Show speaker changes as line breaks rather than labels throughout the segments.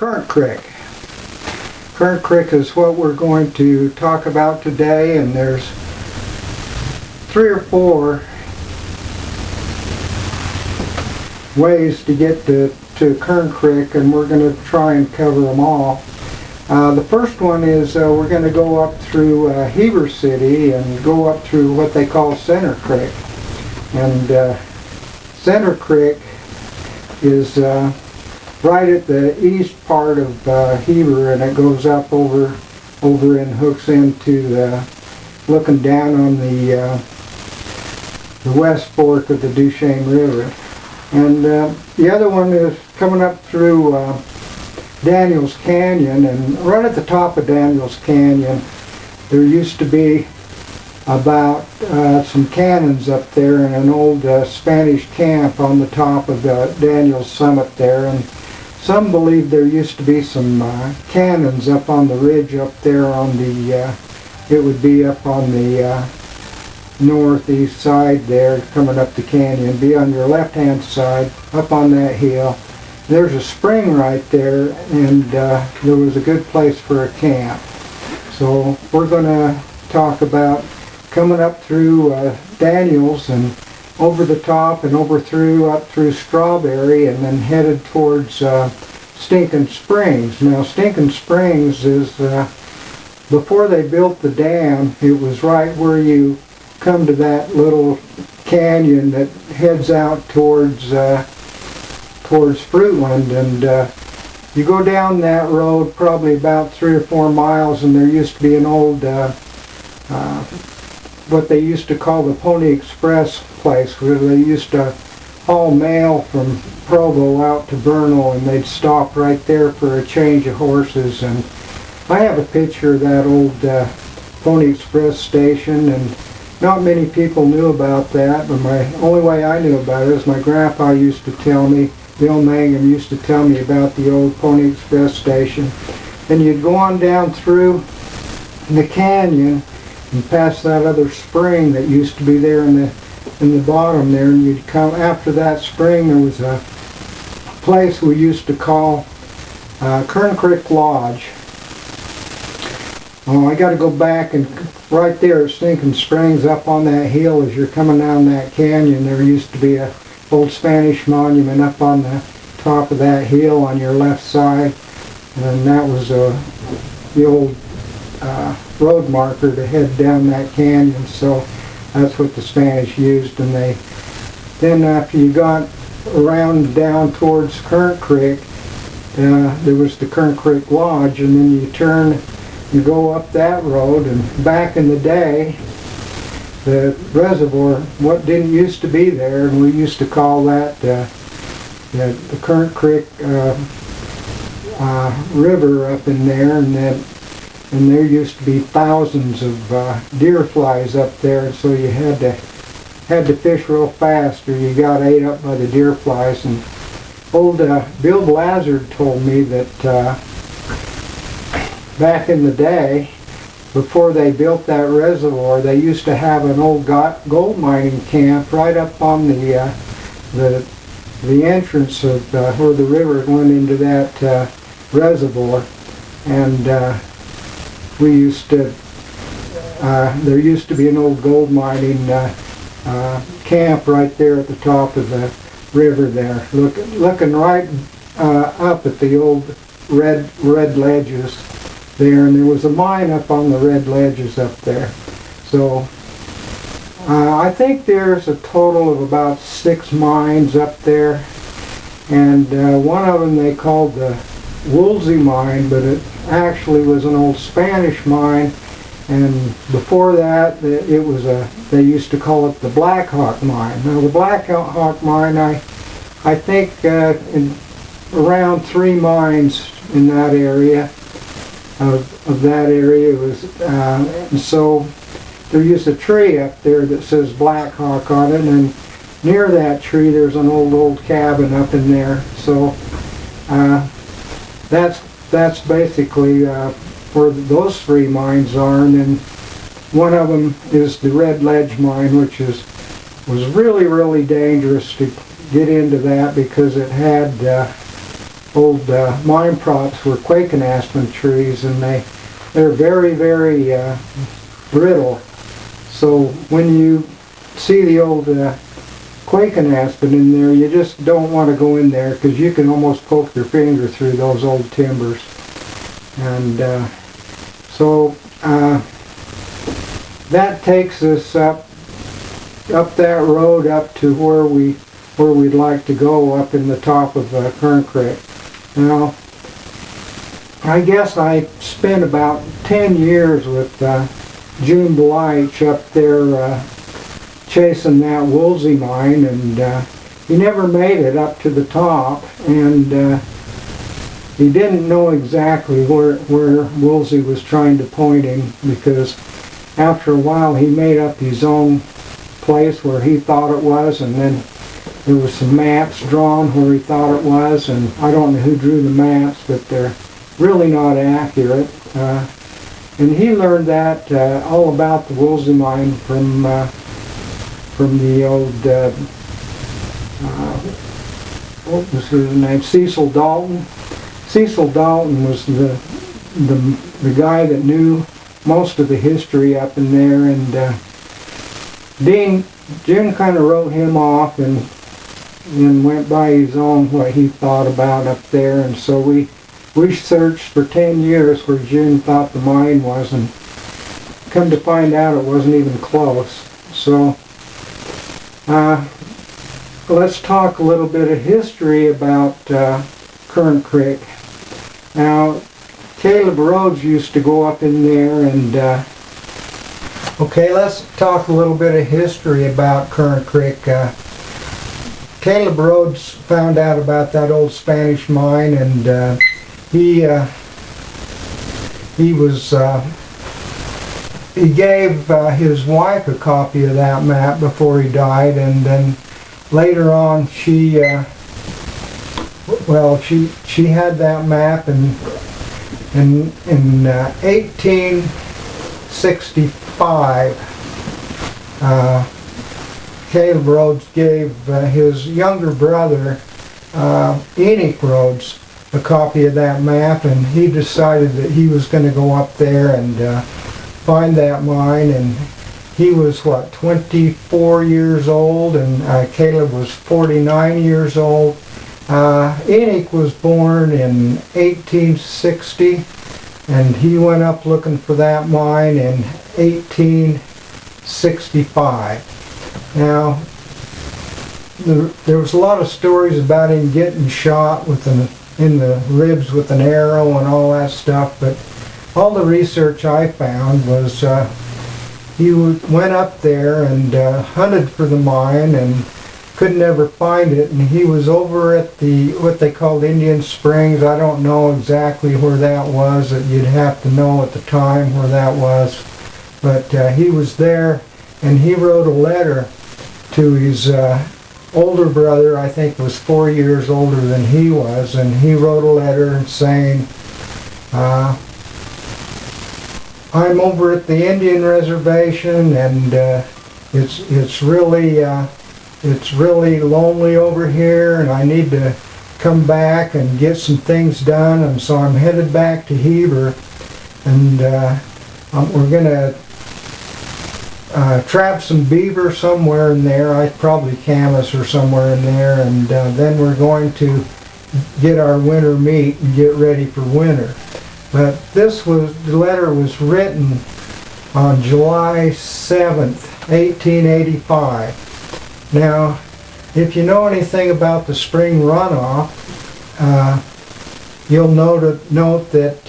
Kern Creek. Kern Creek is what we're going to talk about today, and there's 3 or 4 ways to get to Kern Creek, and we're going to try and cover them all. The first one is we're going to go up through Heber City and go up through what they call Center Creek. And Center Creek is right at the east part of Heber, and it goes up over and hooks into looking down on the west fork of the Duchesne River. And the other one is coming up through Daniels Canyon, and right at the top of Daniels Canyon there used to be about some cannons up there and an old Spanish camp on the top of the Daniels summit there, and some believe there used to be some cannons up on the ridge up there on the it would be up on the northeast side there coming up the canyon, be on your left hand side up on that hill. There's a spring right there, and there was a good place for a camp. So we're going to talk about coming up through Daniels and over the top and up through Strawberry, and then headed towards Stinking Springs. Now Stinking Springs is before they built the dam, it was right where you come to that little canyon that heads out towards Fruitland, and you go down that road probably about 3 or 4 miles, and there used to be an old what they used to call the Pony Express place, where they used to haul mail from Provo out to Vernal, and they'd stop right there for a change of horses. And I have a picture of that old Pony Express station, and not many people knew about that, but the only way I knew about it is my grandpa used to tell me, Bill Mangum used to tell me about the old Pony Express station. And you'd go on down through the canyon and past that other spring that used to be there in the bottom there, and you'd come after that spring. There was a place we used to call Kern Creek Lodge. Oh, I got to go back, and right there at Stinking Springs up on that hill as you're coming down that canyon, there used to be a old Spanish monument up on the top of that hill on your left side, and that was the old road marker to head down that canyon. So that's what the Spanish used. And then after you got around down towards Kern Creek, there was the Kern Creek Lodge, and then you go up that road. And back in the day, the reservoir, what didn't used to be there, and we used to call that the Kern Creek river up in there, and there used to be thousands of deer flies up there, and so you had to fish real fast or you got ate up by the deer flies. And old Bill Blazard told me that back in the day, before they built that reservoir, they used to have an old gold mining camp right up on the entrance of where the river went into that reservoir. And we used to there used to be an old gold mining camp right there at the top of the river there, looking right up at the old red ledges there, and there was a mine up on the red ledges up there. So I think there's a total of about 6 mines up there, and one of them they called the Woolsey mine, but it actually was an old Spanish mine, and before that they used to call it the Black Hawk mine. Now the Black Hawk mine, I think around 3 mines in that area of that area was, and so there used a tree up there that says Black Hawk on it, and near that tree there's an old cabin up in there. So that's basically where those 3 mines are. And then one of them is the Red Ledge mine, which was really dangerous to get into that because it had old mine props were quaking aspen trees, and they're very, very brittle. So when you see the old quaking aspen in there, you just don't want to go in there because you can almost poke your finger through those old timbers. And so that takes us up that road up to where we'd like to go, up in the top of Kern Creek. Now, I guess I spent about 10 years with June Blyche up there chasing that Woolsey mine, and he never made it up to the top, and he didn't know exactly where Woolsey was trying to point him, because after a while he made up his own place where he thought it was, and then there was some maps drawn where he thought it was, and I don't know who drew the maps, but they're really not accurate. And he learned that all about the Woolsey mine from the old what was his name? Cecil Dalton. Cecil Dalton was the guy that knew most of the history up in there, and Jim kind of wrote him off and went by his own what he thought about up there, and so we searched for 10 years where Jim thought the mine was, and come to find out it wasn't even close. So let's talk a little bit of history about Kern Creek. Now, Caleb Rhodes used to go up in there, and okay, let's talk a little bit of history about Kern Creek. Caleb Rhodes found out about that old Spanish mine, and he gave his wife a copy of that map before he died, and then later on she had that map, and in 1865 Caleb Rhodes gave his younger brother Enoch Rhodes a copy of that map, and he decided that he was going to go up there and find that mine. And he was 24 years old, and Caleb was 49 years old. Enoch was born in 1860, and he went up looking for that mine in 1865. Now, there was a lot of stories about him getting shot in the ribs with an arrow and all that stuff, but all the research I found was he went up there and hunted for the mine and could never find it, and he was over at what they called Indian Springs. I don't know exactly where that was. You'd have to know at the time where that was, but he was there, and he wrote a letter to his older brother. I think was 4 years older than he was, and he wrote a letter saying, I'm over at the Indian reservation, and it's really lonely over here, and I need to come back and get some things done, and so I'm headed back to Heber, and we're going to trap some beaver somewhere in there, probably Camas or somewhere in there, and then we're going to get our winter meat and get ready for winter. But the letter was written on July 7th, 1885. Now, if you know anything about the spring runoff, you'll note that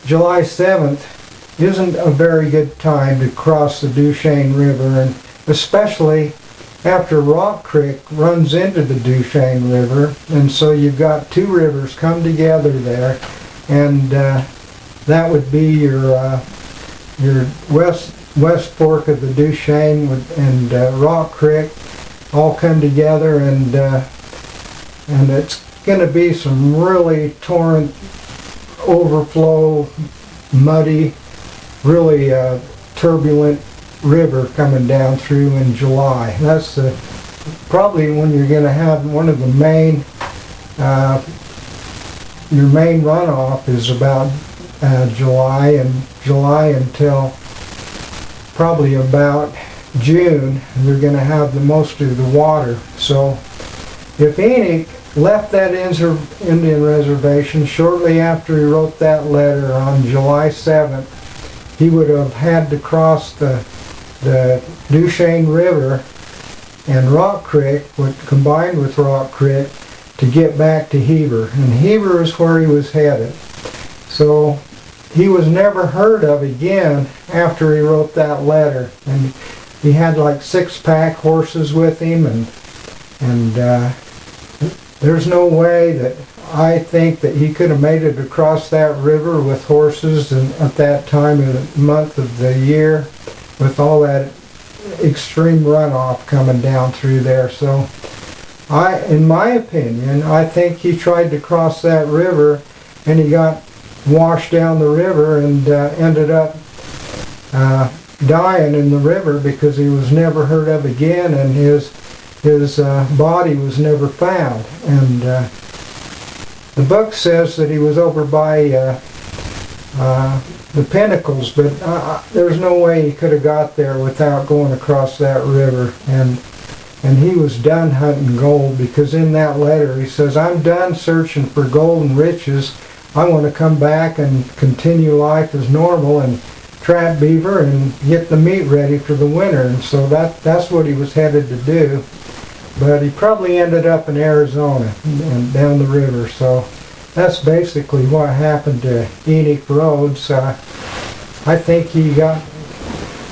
July 7th isn't a very good time to cross the Duchesne River, and especially after Rock Creek runs into the Duchesne River, and so you've got two rivers come together there, and that would be your west fork of the Duchesne and Rock Creek all come together, and it's going to be some really torrent, overflow, muddy, really turbulent river coming down through in July. That's probably when you're going to have one of the main your main runoff is about July until probably about June. They're going to have the most of the water. So if Enoch left that Indian reservation shortly after he wrote that letter on July 7th, he would have had to cross the Duchesne River and Rock Creek, combined with Rock Creek, to get back to Heber. And Heber is where he was headed. So he was never heard of again after he wrote that letter. And he had like 6-pack horses with him, and there's no way that I think that he could have made it across that river with horses and at that time of the month of the year with all that extreme runoff coming down through there. So in my opinion, I think he tried to cross that river and he got washed down the river and ended up dying in the river because he was never heard of again, and his body was never found. And the book says that he was over by the Pinnacles, but there's no way he could have got there without going across that river. And he was done hunting gold, because in that letter he says, "I'm done searching for gold and riches. I want to come back and continue life as normal and trap beaver and get the meat ready for the winter." And so that's what he was headed to do. But he probably ended up in Arizona and down the river. So that's basically what happened to Enoch Rhodes. I think he got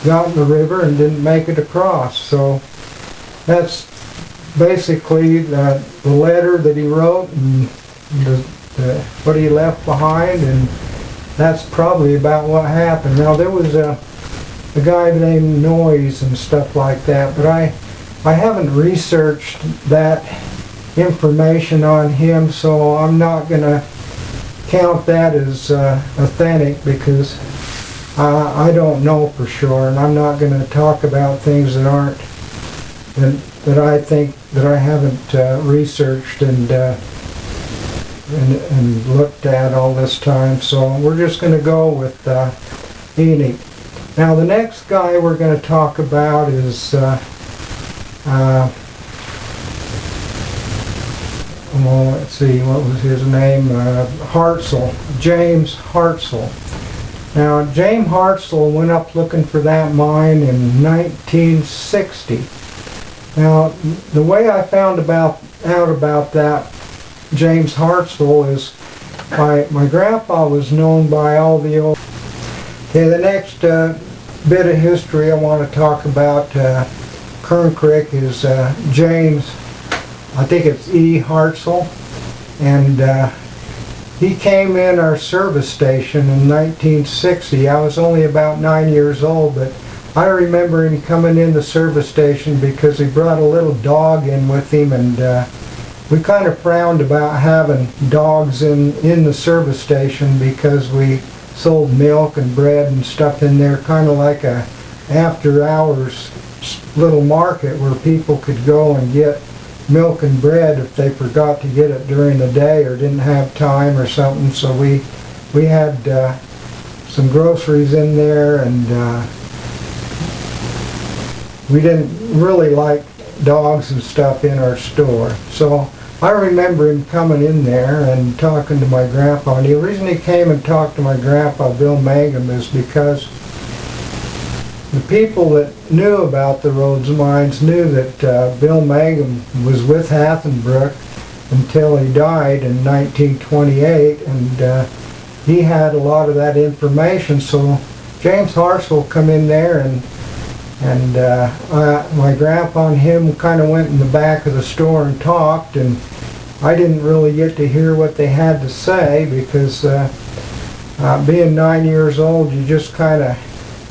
in the river and didn't make it across. So that's basically the letter that he wrote and what he left behind, and that's probably about what happened. Now there was a guy named Noyes and stuff like that, but I haven't researched that information on him, so I'm not going to count that as authentic, because I don't know for sure, and I'm not going to talk about things that aren't that I think that I haven't researched and looked at all this time. So we're just going to go with Enoch. Now the next guy we're going to talk about is well, let's see, what was his name? Hartzell, James Hartzell. Now James Hartzell went up looking for that mine in 1960. Now the way I found out about that James Hartzell is my grandpa was known by all the old. Okay, the next bit of history I want to talk about Kern Creek is James, I think it's E. Hartzell, and he came in our service station in 1960. I was only about 9 years old, but I remember him coming in the service station because he brought a little dog in with him, and we kind of frowned about having dogs in the service station because we sold milk and bread and stuff in there, kind of like a after hours little market where people could go and get milk and bread if they forgot to get it during the day or didn't have time or something. So we had some groceries in there, and we didn't really like dogs and stuff in our store. So I remember him coming in there and talking to my grandpa. And the reason he came and talked to my grandpa, Bill Mangum, is because the people that knew about the Rhoades mines knew that Bill Mangum was with Hathenbrook until he died in 1928, and he had a lot of that information. So James Hartzell come in there, and my grandpa and him kind of went in the back of the store and talked, and I didn't really get to hear what they had to say because being 9 years old, you just kind of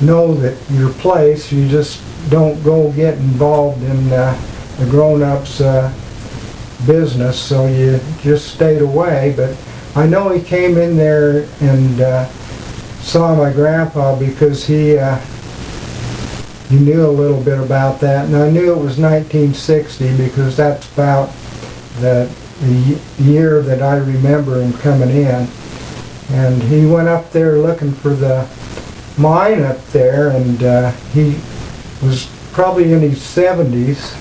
know that your place, you just don't go get involved in the grown-ups business, so you just stayed away. But I know he came in there and saw my grandpa because he knew a little bit about that, and I knew it was 1960 because that's about the the year that I remember him coming in. And he went up there looking for the mine up there, and he was probably in his 70s,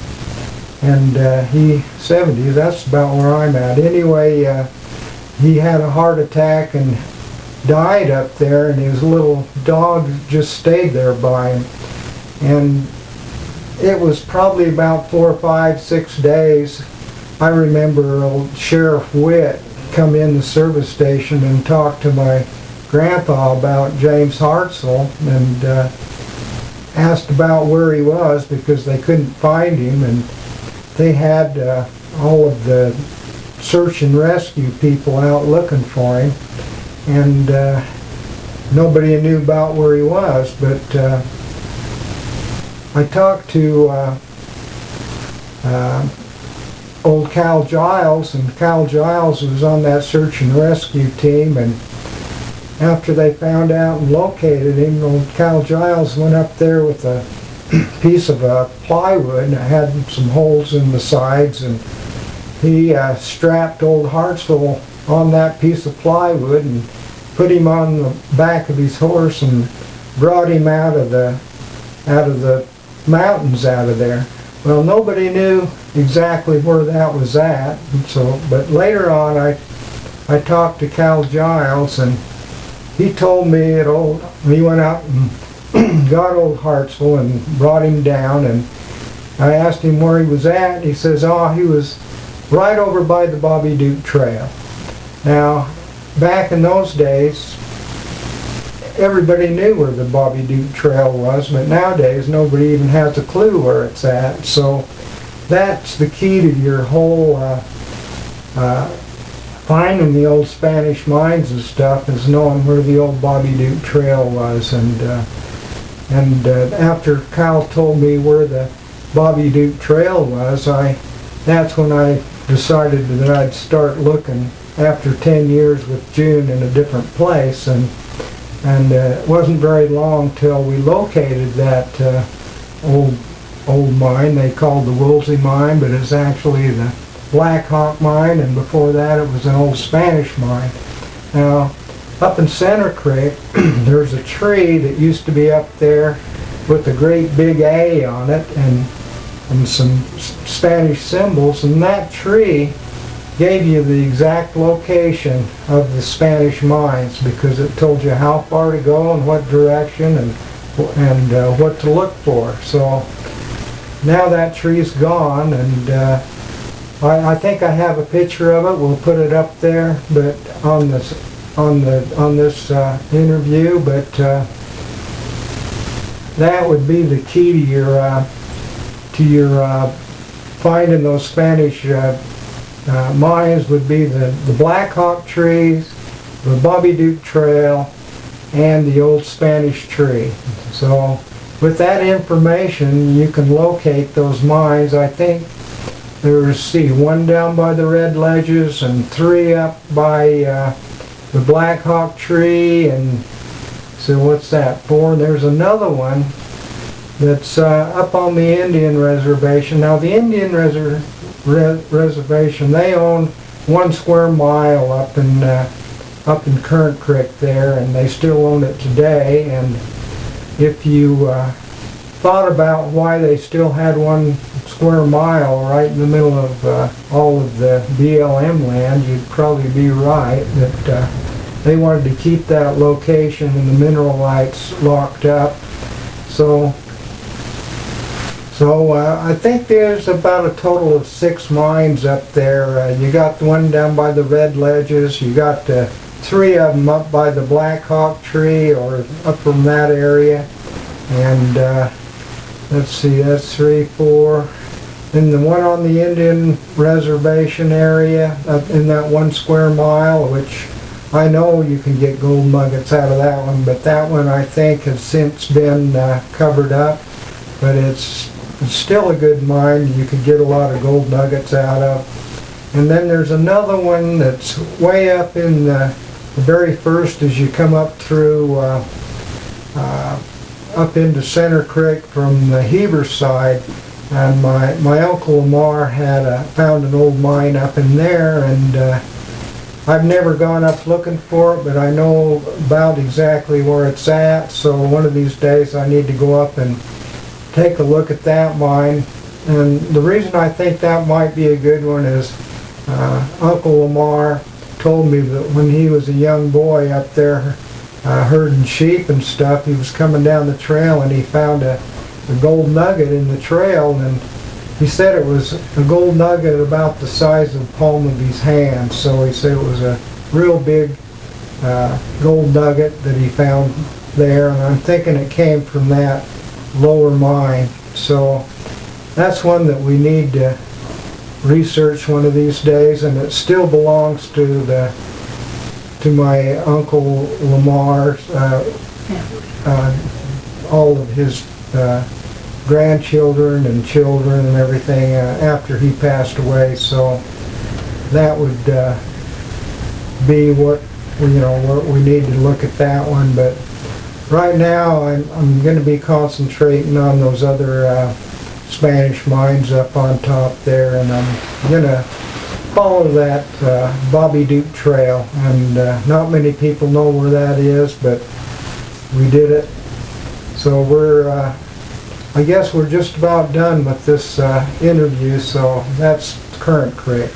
and 70s, that's about where I'm at. Anyway, he had a heart attack and died up there, and his little dog just stayed there by him. And it was probably about 4, 5, 6 days. I remember old Sheriff Witt come in the service station and talk to my grandpa about James Hartzell, and asked about where he was because they couldn't find him, and they had all of the search and rescue people out looking for him, and nobody knew about where he was. But I talked to old Cal Giles, and Cal Giles was on that search and rescue team, and after they found out and located him, old Cal Giles went up there with a piece of plywood, and it had some holes in the sides, and he strapped old Hartsville on that piece of plywood and put him on the back of his horse and brought him out of the mountains out of there. Well, nobody knew exactly where that was at, and so, but later on I talked to Cal Giles, and he told me he went out and got old Hartsville and brought him down, and I asked him where he was at, and he says, he was right over by the Bobby Duke Trail. Now, back in those days, everybody knew where the Bobby Duke Trail was, but nowadays nobody even has a clue where it's at. So that's the key to your whole finding the old Spanish mines and stuff, is knowing where the old Bobby Duke Trail was. And after Kyle told me where the Bobby Duke Trail was, that's when I decided that I'd start looking after 10 years with June in a different place. And it wasn't very long till we located that old mine they called the Woolsey mine, but it's actually the Black Hawk mine, and before that it was an old Spanish mine. Now, up in Center Creek, there's a tree that used to be up there with a great big A on it and some Spanish symbols, and that tree gave you the exact location of the Spanish mines because it told you how far to go and what direction and what to look for. So now that tree's gone, and I think I have a picture of it. We'll put it up there, but on this interview. But that would be the key to your finding those Spanish mines, would be the Black Hawk trees, the Bobby Duke Trail, and the old Spanish tree. So with that information, you can locate those mines. I think there's, one down by the Red Ledges and 3 up by the Black Hawk tree, and so what's that, 4? And there's another one that's up on the Indian Reservation. Now the Indian Reservation, they own 1 square mile up in Kern Creek there, and they still own it today. And if you thought about why they still had 1 square mile right in the middle of all of the BLM land, you'd probably be right, that they wanted to keep that location and the mineral rights locked up. So I think there's about a total of 6 mines up there. You got the one down by the Red Ledges, you got 3 of them up by the Black Hawk tree or up from that area, and let's see, that's 3, 4. Then the one on the Indian Reservation area, up in that 1 square mile, which I know you can get gold nuggets out of that one, but that one I think has since been covered up. But it's still a good mine. You could get a lot of gold nuggets out of. And then there's another one that's way up in the very first as you come up through up into Center Creek from the Heber side. And my Uncle Lamar had found an old mine up in there, and I've never gone up looking for it, but I know about exactly where it's at, so one of these days I need to go up and take a look at that mine. And the reason I think that might be a good one is Uncle Lamar told me that when he was a young boy up there herding sheep and stuff, he was coming down the trail and he found a gold nugget in the trail, and he said it was a gold nugget about the size of the palm of his hand. So he said it was a real big gold nugget that he found there, and I'm thinking it came from that lower mine. So that's one that we need to research one of these days, and it still belongs to my Uncle Lamar's, all of his grandchildren and children and everything after he passed away. So that would be what we need to look at that one. But right now I'm going to be concentrating on those other Spanish mines up on top there, and I'm going to follow that Bobby Duke Trail, and not many people know where that is, but we did it. So I guess we're just about done with this interview, so that's Current Creek.